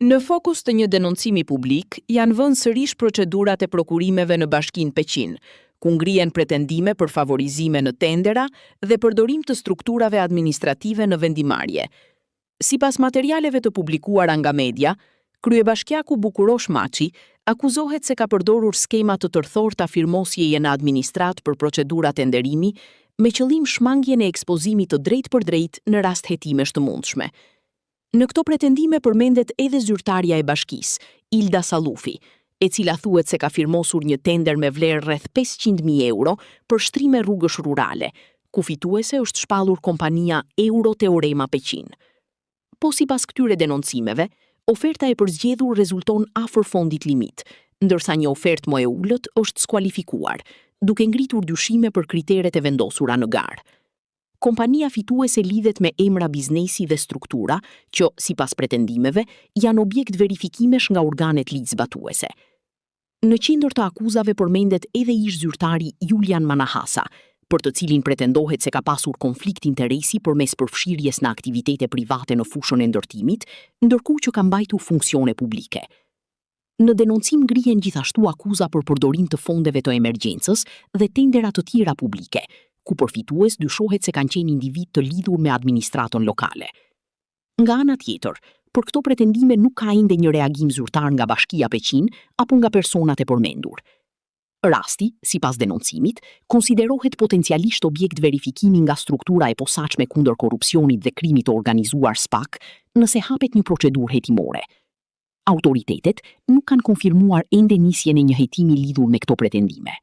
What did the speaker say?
Në fokus të një denoncimi publik, janë vënë sërish procedurat e prokurimeve në Bashkinë Peqin, ku ngrihen pretendime për favorizime në tendera dhe përdorim të strukturave administrative në vendimarrje. Sipas materialeve të publikuara nga media, kryebashkiaku Bukurosh Maçi akuzohet se ka përdorur skema të tërthorta firmosjeje në administrat për procedura tenderimi me qëllim shmangjen e ekspozimit të drejtpërdrejtë në rast hetimesh të mundshme. Në këto pretendime përmendet edhe zyrtarja e bashkisë, Ilda Sallufi, e cila thuhet se ka firmosur një tender me vlerë rreth 500.000 euro për shtrime rrugësh rurale, ku fituese është shpallur kompania Euro Teorema Peqin. Po sipas këtyre denoncimeve, oferta e përzgjedhur rezulton afër fondit limit, ndërsa një ofertë më e ulët është skualifikuar, duke ngritur dyshime për kriteret e vendosura në garë. Kompania fituese lidhet me emra biznesi dhe struktura që, sipas pretendimeve, janë objekt verifikimesh nga organet ligjzbatuese. Në qendër të akuzave përmendet edhe ish zyrtari Julian Manahasa, për të cilin pretendohet se ka pasur konflikt interesi përmes përfshirjes në aktivitete private në fushën e ndërtimit, ndërkohë që ka mbajtur funksione publike. Në denoncim ngrihen gjithashtu akuza për përdorim të fondeve të emergjencës dhe tendera të tjera publike, ku përfitues dyshohet se kanë qenë individ të lidhur me administratën lokale. Nga ana tjetër, për këto pretendime nuk ka ende një reagim zyrtar nga Bashkia Peqin apo nga personat e përmendur. Rasti, sipas denoncimit, konsiderohet potencialisht objekt verifikimi nga struktura e posaçme kundër korrupsionit dhe krimit të organizuar SPAK, nëse hapet një procedurë hetimore. Autoritetet nuk kanë konfirmuar ende nisjen e një hetimi lidhur me këto pretendime.